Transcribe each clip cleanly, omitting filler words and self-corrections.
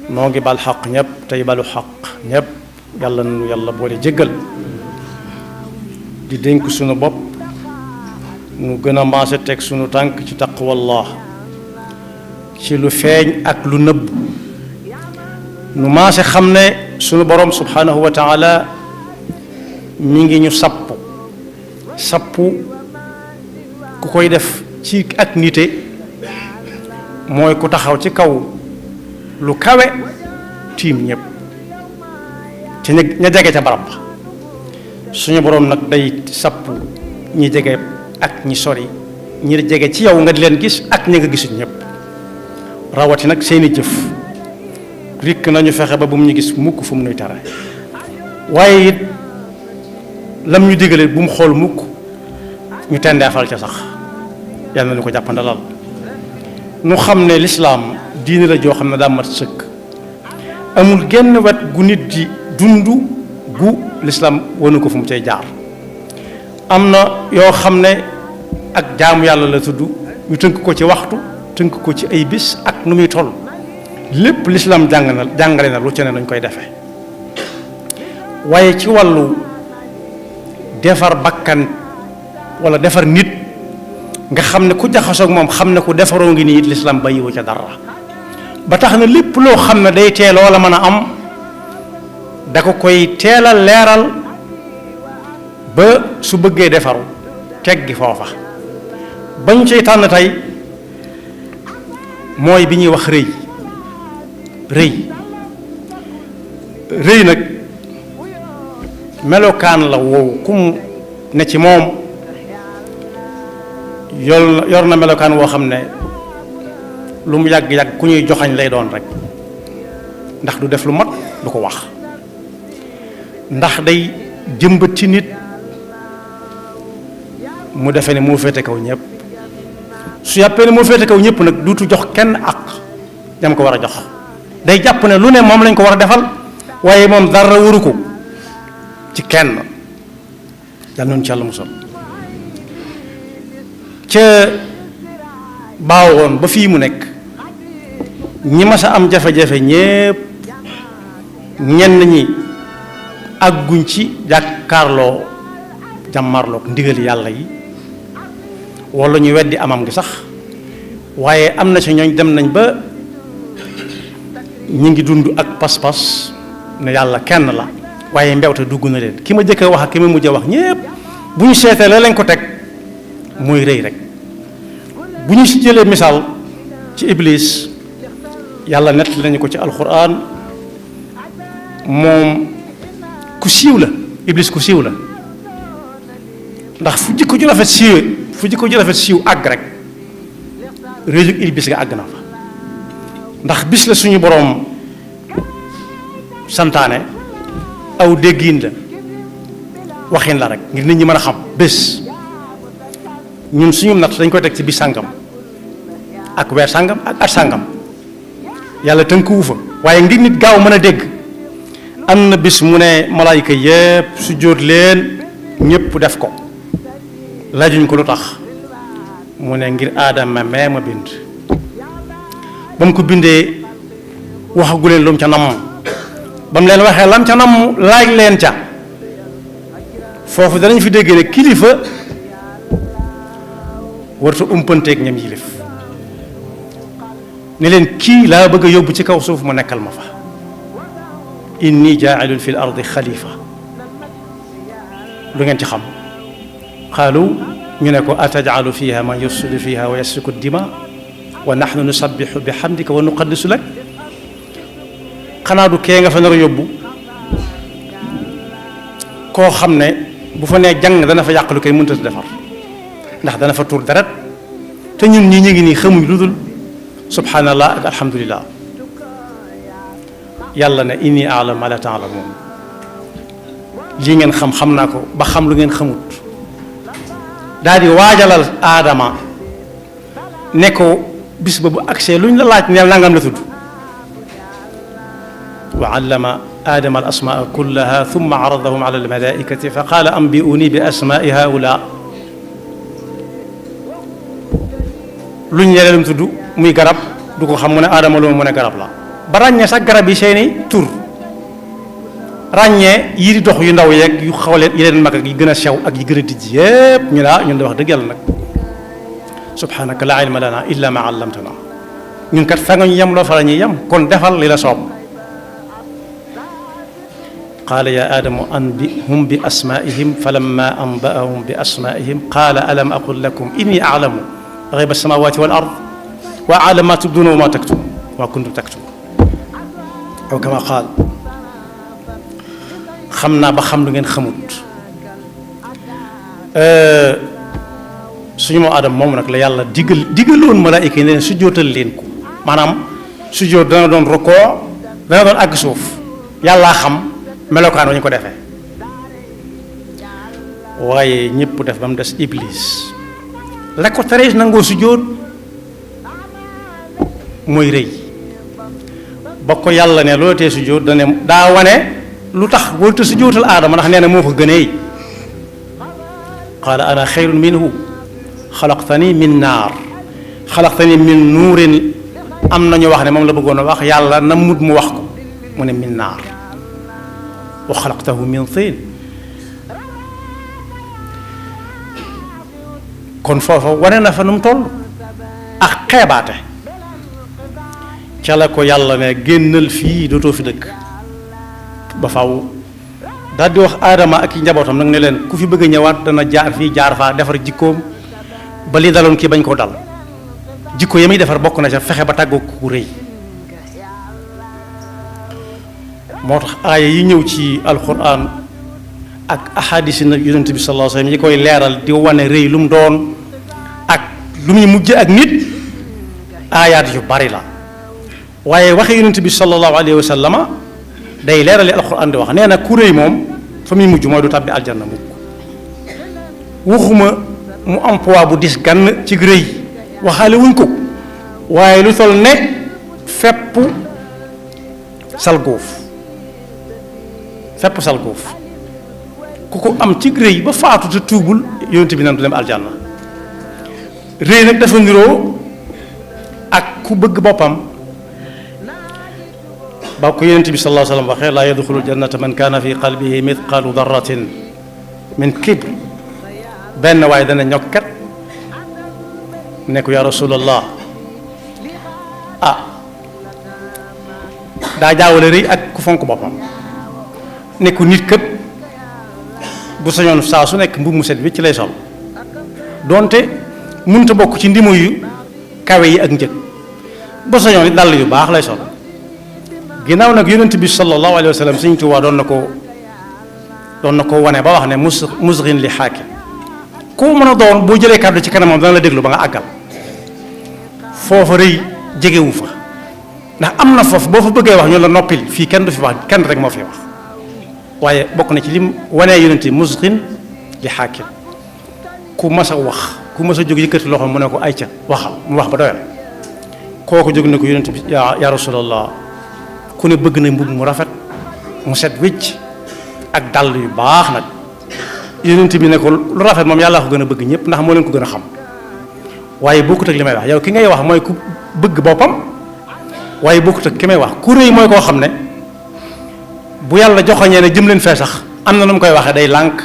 noo ngi bal xaq ñëpp tey balu xaq ñëpp yàlla nu yàlla boole jéggal di dénk sunu bopp nu gën a maase teg sunu tànk ci taqwallah ci lu feeñ ak lu nëbb nu maase xam ne sunu borom subhanahu wa taala mi ngi ñu sappu ku koy def ci ak nite mooy ku taxaw ci kaw lu kawe tiim ñëpp ci ña jege ca barab ba suñu borom nag day sappu ñi jege ak ñi sori ñi jege ci yow nga di leen gis ak ñi nga gisuñ ñëpp rawati nag seeni jëf rikk nañu fexe ba bu mu ñu gis mukk fu mu nuy tere waaye it lam ñu digale bu mu xool mukk ñu tendeefal ca sax yàlla na ñu ko jàppandalal nu xam ne lislaam diine la joo xam ne daa mat sëkk amul genn wet gu nit di dund gu lislaam wanu ko fu mu cay jaar am na yoo xam ne ak jaamu yàlla la tudd ñu tënk ko ci waxtu tënk ko ci ay bis ak nu muy toll lépp lislaam jàngale na lu ci ne nañ koy defee waaye ci wàllu defar bakkan wala defar nit nga xam ne ku jaxasoog moom xam ne ku defaroo ngi nii it lislaam bàyyiwu ca dara ba tax na lépp loo xam ne day teel wala mën a am da ko koy teelal leeral ba su bëggee defaru teggi foofa bañ ciy tànn tey mooy bi ñuy wax rëy nag melokaan la wow kum ne ci moom yor na melokaan woo xam ne lu mu yàgg-yàgg ku ñuy joxañ lay doon rek ndax du def lu mat du ko wax ndax day jëmbat ci nit mu defe ne moo féete kaw ñëpp su yàppee ne moo féete kaw ñëpp nag duutu jox kenn ak ñam ko war a jox day jàpp ne lu ne moom lañ ko war a defal waaye moom dara waru ko ci kenn dal noonu ci yàlla musal ca baawoon ba fii mu nekk ñi mas a am jafe-jafe ñépp ñenn ñi àgguñ ci jàkkaarloo jàmmarloog ndigal yàlla yi wala ñu weddi amam gi sax waaye am na ci ñooñ dem nañ ba ñi ngi dund ak pas-pas ne yàlla kenn la waaye mbewte dugg na leen ki ma jëkk a wax ak ki ma mujj a wax ñépp bu ñu seetee la lañ ko teg mooy rëy rek bu ñu si jëlee misaal ci iblis yàlla nett lañu ko ci alquran moom ku siiw la iblis ku siiw la ndax fu jikko ju rafet siiw àgg rek réju iblis nga àgg na fa ndax bis la suñu boroom santaane aw déggiin la waxin la rek ngir nit ñi mën a xam bés ñun suñu natt dañ koy teg ci bis sàngam ak weer sàngam ak at sàngam yàlla tënkuwu fa waaye ngir nit gaaw mën a dégg am na bis mu ne malaayika yépp su jóot leen ñépp def ko laajuñ ko lu tax mu ne ngir aadama mee ma bind ba mu ko bindee waxagu leen lu mu ca namm ba mu leen waxee lam ca namm laaj leen ca foofu danañ fi dégg ne kilifa warta umpanteeg ñam yilif ne leen kii laa bëgg a yóbbu ci kaw suuf mu nekkal ma fa inni jaailun fi l ardi xalifa lu ngeen ci xam qaalu ñu ne ko atajalu fiha man yufsidu fiha wa yasfiku dima wa nahnu nusabbihu bi hamdika wa nuqaddisu lak xanaa du kee nga fa nar a yóbbu koo xam ne bu fa nee jàng dana fa yàq lu koy mënta defar ndax dana fa tur deret te ñun ñi ñu ngi nii xamuñ lu dul subhanallah ak alhamdulillah yàlla ne inni a'lamu ma la ta'lamun lii ngeen xam naa ko ba xam lu ngeen xamut daal di waajalal aadama ne ko bis ba bu agsee luñ la laaj neel nangam la tudd wa allama aadama al asmaa kullaha thumma aradahum ala almalaikati fa qaala anbi'uni bi asmaai haula luñ ñelee lu mu tudd muy garab du ko xam mu ne aadama loolu mu ne garab la ba ràññee sax garab yi seeni tur ràññee yi di dox yu ndaw yeeg yu xaw leen yi leen mag ak yi gën a sew ak yi gën a dijj yépp ñu ñun de wax dëgg yàlla nag subhanaka laa ilma lana illa ma allamtana ñun kat fa nga ñu yem loo fa la ñuy yem kon defal li la soob qaala ya aadamu anbihum bi asmaihim falamma anba'ahum bi asmaihim qaala alam aqul lakum inni a'lamu ghayba as-samawati wal ard wa a'lamu ma tubduna wa ma taktumun wa kuntum taktumun aw kama qaal xam naa ba xam lu ngeen xamut suñu moo aadama moom nag la yàlla digaloon malaayika yi ne leen sujjóotal leen ko maanaam sujjóot dana doon rukoo dana doon àgg suuf yàllaa xam melokaan wa ñu ko defee waaye ñëpp def ba mu des iblis la ko teree nangoo sujjóot mooy rëy ba ko yàlla ne loolu tee sujjóot daa wane lu tax warut a sujjóotal aadama ndax nee na moo ko gënee qaala ana xayrun minhu xalaqtani min naar xalaqtani min nuurin am nañu wax ne moom la bëggoon a wax yàlla na mut mu wax ko mu ne min naar wa xalaqtahu min tiin kon foofa wane na fa nu mu toll ak xeebaate ca la ko yàlla ne génnal fii dootoo fi dëkk ba faw daal di wax aadama ak i njabootam nag ne leen ku fi bëgg a ñëwaat dana jaar fii jaar faa defar jikkoom ba li daloon kii bañ koo dal jikko yi muy defar bokk na ca fexe ba tàggoo ku rëy moo tax aaya yi ñëw ci alquran ak ahadis na yonent bi sallallahu alayhi wasallam yi koy leeral di wane rëy lu mu doon ak lu muy mujj ak nit aayaat yu bari la waaye waxe yonent bi sallallahu alayhi wasallama day leerali alquran di wax nee na ku rëy moom fa muy mujj mooy du tàbbi aljanna mukk waxuma mu am poids bu dis gann ci rëy waxaale wuñ ko waaye lu tol ne fepp salgóof ku ko am ci rëy ba faatu te tuubul yonent bi nan du dem aljanna rëy nag dafa niroo ak ku bëgg boppam ba ko yonent bi sallallahu alayhi wa sallam waxee laa yadxulul jannata man kaana fi qalbihi mithqaalu darratin min kibr benn waaye dana ñokkat ne ko yaa rasulallah daa jaawale rëy ak ku fonk boppam ne ko nit kët bu sañoon saa su nekk mbubb mu set bi ci lay sol donte mënta bokk ci ndimu yu kawe yi ak njëg bu sañoon it dàll yu baax lay sol ginnaaw nag yonent bi sallallahu alayhi wa sallam Sëñ Tuubaa doon na ko wane ba wax ne musghin li xaakim ku mën a doon boo jëlee kàddu ci kanamam dana la déglu ba nga àggal foofa rëy jegewu fa ndax am na foofu boo fa bëggee wax ñu la noppil fii kenn du fi wax kenn rek moo fi wax waaye bokk na ci lim wanee yonent yi musghin li xaakim ku mas a wax ku mas a jóg yëkkati loxo mu ne ko ayca waxal mu wax ba doyal kooku jóg ne ko yonent bi yaa rasulallah ku ne bëgg na mbubb mu rafet mu set wécc ak dàll yu baax nag yonent bi ne ko lu rafet moom yàlla ko gën a bëgg ñëpp ndax moo leen ko gën a xam waaye bokkut ak li may wax yow ki ngay wax mooy ku bëgg boppam waaye bokkut ak ki may wax ku rëy mooy koo xam ne bu yàlla joxoñee ne jëm leen fee sax am na nu mu koy waxee day lànk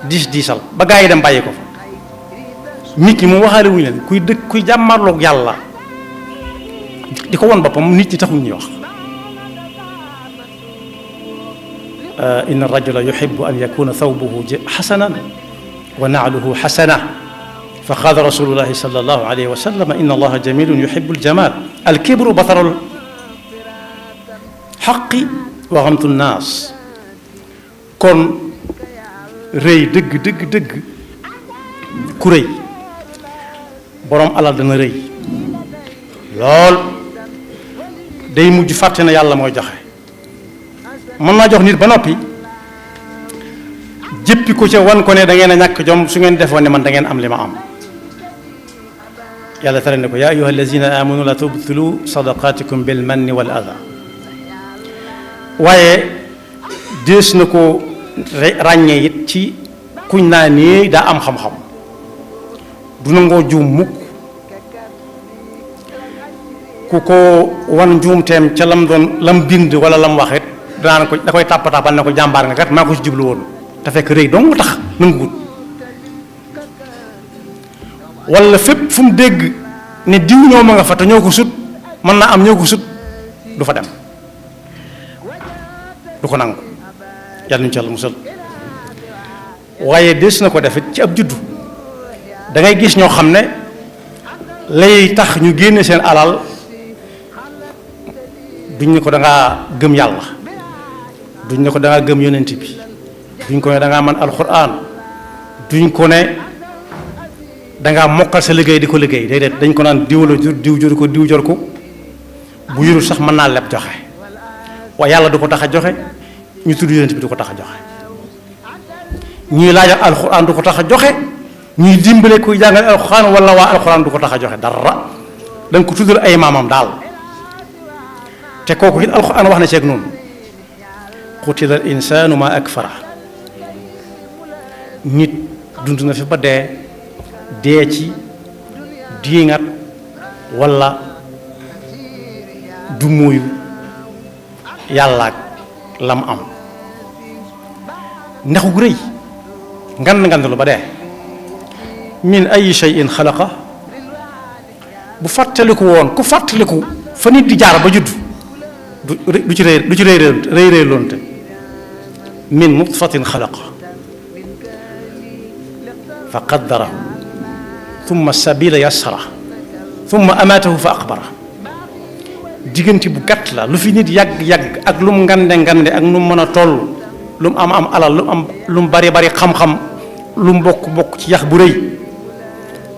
diisal ba gaa yi dem bàyyi ko fa nit ñi mu waxaale wuñu leen kuy jàmmarloog yàlla di ko won boppam nit ñi taxuñ ñuy wax inna rajula yuhibbu an yakuna thawbuhu xasanan wa naaluhu xasana fa qaala rasulullahi sallallahu alayhi wa sallam inna allaha jamilun yuhibbu aljamal alkibru bataru xaqi wa xamtu nnaas kon rëy dëgg ku rëy boroom alal dana rëy lool day mujj fàtte na yàlla mooy joxe mën naa jox nit ba noppi jëppi ko ca wan ko ne da ngeen a ñàkk jom su ngeen defoon ne man da ngeen am li ma am yàlla tere ne ko yaa ayyuha allazina amanu la tubtilu sadaqatikum bil manni wal adha waaye dees na ko ràññee it ci kuñ naa nii daa am xam-xam du nangoo juum mukk ku ko wan njuumteem ca lam bind wala lam waxit da koy tàppatàppal ne ko jàmbaar nga kat maa ko ci jublu woon te fekk rëy dong tax nanguwut. wala fépp fu mu dégg ne diw ñoo ma nga fa te ñoo ko sut mën naa am ñoo ko sut du fa dem du ko nangu yàlla ñu ci Yàlla musal. waaye des na ko defit ci ab juddu da ngay gis ñoo xam ne lay tax ñu génne seen alal duñ ne ko da ngaa gëm yàlla, duñ ne ko da ngaa gëm yonent bi, duñ ko ne da ngaa man alxuraan, duñ ko ne da ngaa mokkal sa liggéey di ko liggéey déedéet dañ ko naan diw la jur diw jur ko diw jor ko bu yurul sax mën naa leb joxe waaye yàlla du ko tax a joxe ñu tudd yonent bi du ko tax a joxe ñuy laajal alxuraan du ko tax a joxe ñuy dimbale kuy jàngale alxuraan wala waa alxuraan du ko tax a joxe dara da nga ko tuddal ay maamam daal te kooku it alxuraan wax na ceeg noonu qutila al insaanu ma akfara nit dund na fi ba dee ci diingat wala du mooyu yàlla ak lam am ndaxu gu rëy ngand lu ba dee min ay shay'in xalaqa bu fàttaliku woon ku fàttaliku fa nit di jaar ba judd du ci rëy loonte min nutfatin xalaqa fa qaddarahu thumma sabila yassara thumma amatahu fa aqbara diggante bu gàtt la lu fi nit yàgg ak lu mu ngande ak nu mu mën a toll lu mu am alal lu mu bari xam-xam lu mu bokk ci yax bu rëy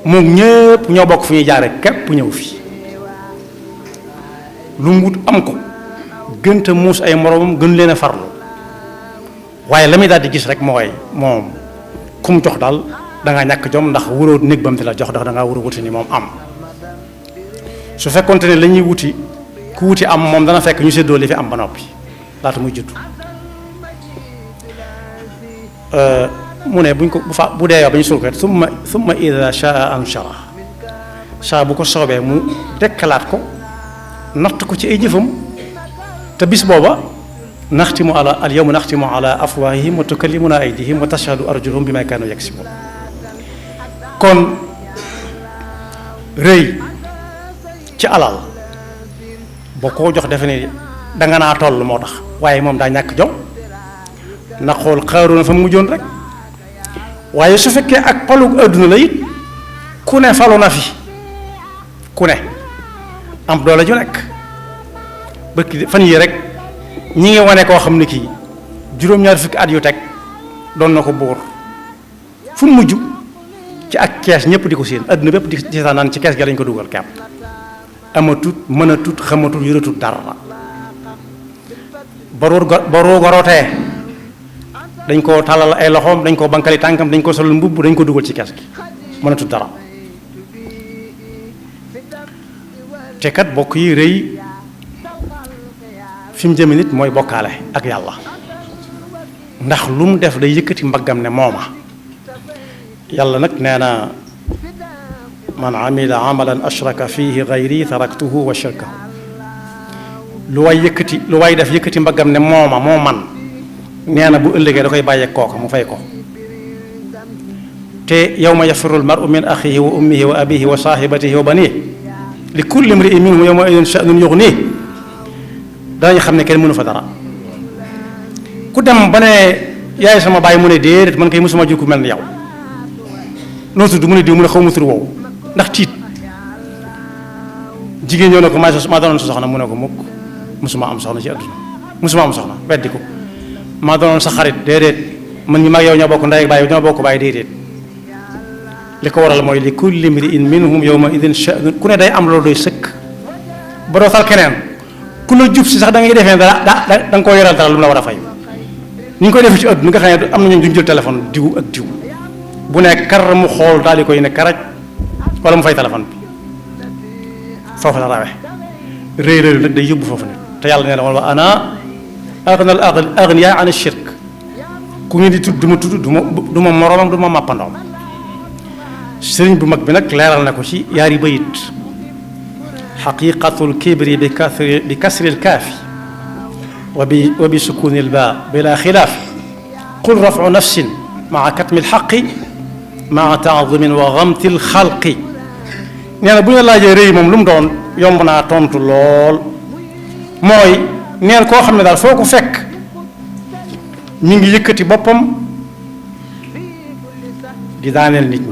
moom ñëpp ñoo bokk fu ñuy jaare képp ñëw fi lu mu wut am ko gënta muus ay moroomam gën leen a farlu waaye la muy daal di gis rek mooy moom ku mu jox daal da ngaa ñàkk jom ndax wuroo néeg ba mu di la jox ndax da ngaa war a wuti ni moom am su fekkonte ne la ñuy wuti ku wuti am moom dana fekk ñu séddoo li fi am ba noppi laata muy judd mu ne buñ ko bu dee yow ba ñu suul ko summa ida shaa anshara saa bu ko soobee mu dekkalaat ko natt ko ci ay jëfam te bis booba naxtimu ala al yawma naxtimu ala afwahihim wa tukallimuna aydihim wa tashhadu arjuluhum bima kaanu yaksibun kon rëy ci alal boo ko jox defe ne danga naa toll moo tax waaye moom daa ñàkk jom na xool Qaaruuna fa mu mujjoon rek waaye su fekkee ak palug adduna la it ku ne falu na fi ku ne am doole ju nekk bëkk fan yii rek ñi ngi wane koo xam ne kii juróom-ñaar fukki at yu teg doon na ko buur fu mu mujj ci ak kees ñëpp di ko séen adduna bépp di seetaan naan ci kees gi lañ ko dugal kepp amatut mënatut xamatut yoratut dara baroo gorotee dañ ko tàllal ay loxoom dañ ko bankali tànkam dañ ko solal mbubb dañ ko dugal ci kees gi mënatut dara te kat bokk yi rëy fi mu jëme nit mooy bokkaale ak yàlla ndax lu mu def day yëkkati mbaggam ne mooma yàlla nag nee na man amila amalan ashraka fihi gayri taraktuhu wa shirkahu lu waay def yëkkati mbaggam ne mooma moo man nee na bu ëllëgee da koy bàyyeeg kooka mu fay ko te yawma yafirru al-mar'u min axihi wa ummihi wa abihi wa sahibatihi wa banihi li kulli imri'in minhum yawma idin sha'nun yughnihi danañ xam ne kenn mënu fa dara ku dem ba ne yaay sama baay mu ne déedéet man kay mosuma jur ku mel ni yow noo tudd mu ne diw mu ne xaw ma tur woowu ndax tiit jigéen ñoo ne ko maa doonoon sa soxna mu ne ko mukk mosuma am soxna ci àdduna mosuma am soxna weddi ko maa doonoon sa xarit déedéet man ñi mag yow ñoo bokk ndey ak baay ñoo bokk baay déedéet li ko waral mooy li kulli imri'in minhum yawma idin sha'nun ku ne day am loolu doy sëkk ba doo tal keneen ku la jub si sax da ngay defee dara da nga koo yoral dara lu mu la war a fay ni ñu koy defee ci àdduna nga xam ne am na ñoom duñ jël téléphone diw ak diw bu ne kar mu xool daal di koy ne karaj wala mu fay téléphone bi foofu la rawe réy nag day yóbbu foofu ne te yàlla nee na wa ana aghnal aghniyaa an ash-shirk ku ngeen di tudd du ma moroomam du ma màppandoom sëriñ bu mag bi nag leeral na ko ci yaari bayit xaqiqatul kibri bi kasri lkaafi wa bi sukuni lbaa bila xilaafi qul rafu nafsin maa katmi lxaqi maa taadumin wa gamti lxalqi. nee na bu ñu laajee rëy moom lu mu doon yomb naa tontu lool mooy neen koo xam ne daal foo ko fekk mi ngi yëkkati boppam di daaneel nit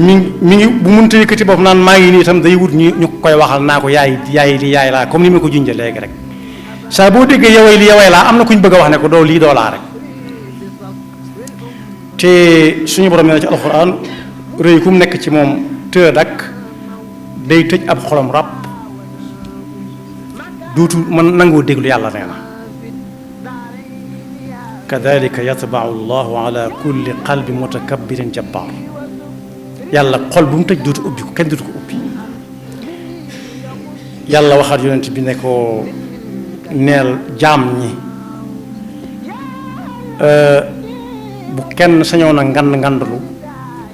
ñi mi ngi bu mënta yëkkati boppam naan maa ngi nii itam day wut ñu koy waxal naa ko yaay li yaay laa comme ni ma ko junjee léegi rek saa boo déggee yoway li yoway laa am na ku ñu bëgg a wax ne ko doo lii doo laa rek. te suñu borom nee na ci alxuraan rëy ku mu nekk ci moom tëdd ak day tëj ab xolam ràpp duutu mën nangoo déglu yàlla nee na kadalika yatbau llahu ala kulli qalbi mutakabbirin jabbar. yàlla xol bu mu tëj duutu ubbi ko kenn duutu ko ubbi. yàlla waxaat yonent bi ne ko neel jaam ñi bu kenn sañoon a ngandlu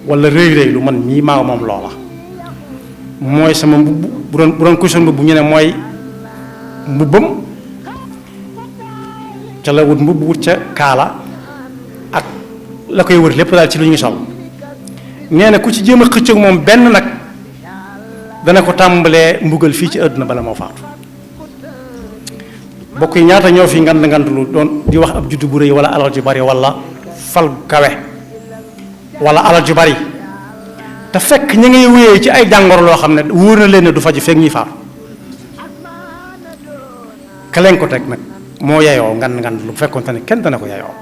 wala rëy lu man mii maa moom loola mooy sama mbubb bu doon kuy son mbubb ñu ne mooy mbubbam ca la wut mbubb wut ca kaala ak la koy wër lépp daal ci lu ñuy sol. nee na ku ci jéem a xëccoog moom benn nag dana ko tàmbalee mbugal fii ci àdduna bala moo faatu. bokk yi ñaata ñoo fi ngandlu doon di wax ab juddu bu rëy wala alal ju bari wala fal kawe wala alal ju bari te fekk ña ngay wéyee ci ay jàngoro loo xam ne wóor na leen ne du faju fekk ñuy faatu. ka leen ko teg nag moo yeyoo ngandlu bu fekkoon te ne kenn dana ko yeyoo.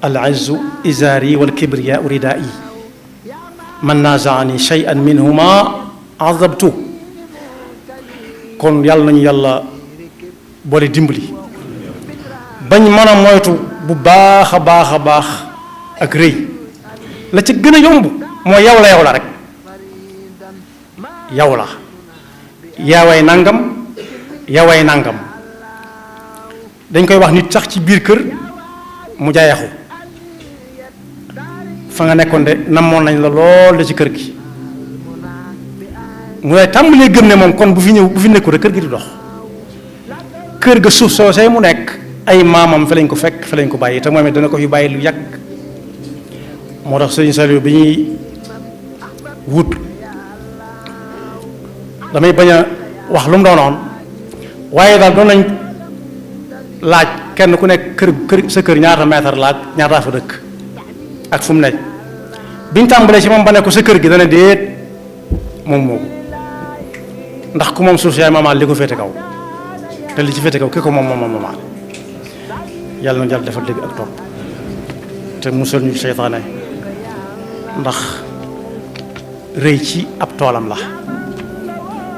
al izzu izaari wal kibriya ridaa'i man nazaani shay'an minhuma azabtu. kon yàlla nañu yàlla boole dimbali bañ mën a moytu bu baax a baax ak rëy. la ci gën a yomb mooy yow la rek yow la yaaway nangam dañ koy wax nit sax ci biir kër mu jaayaxu fa nga nekkoon de namoon nañ la lool de ci kër gi mu lay tàmbalee gëm ne moom kon bu fi nekku rek kër gi di dox. kër ga suuf soosee mu nekk ay maamam fi lañ ko fekk fi lañ ko bàyyi te moom it dana ko fi bàyyi lu yàgg. moo tax sëriñ Saliou bi ñuy wut damay bañ a wax lu mu doonoon waaye daal doon nañ laaj kenn ku nekk kër sa kër ñaata mètre laaj ñaataa fa dëkk ak fu mu nekk biñ tàmbalee ci moom ba ne ko sa kër gi dana déet moom ndax ku moom suuf si yaay maamaal li ko féete kaw te li ci féete kaw ki ko moom maamaal yàlla na jàll defal dégg ak topp te musal ñu seytaane ndax rëy ci ab toolam la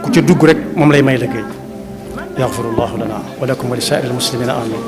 ku ca dugg rek moom lay may liggéey yaxfirullahu lana wa lakum wa li saa'iril muslimina amin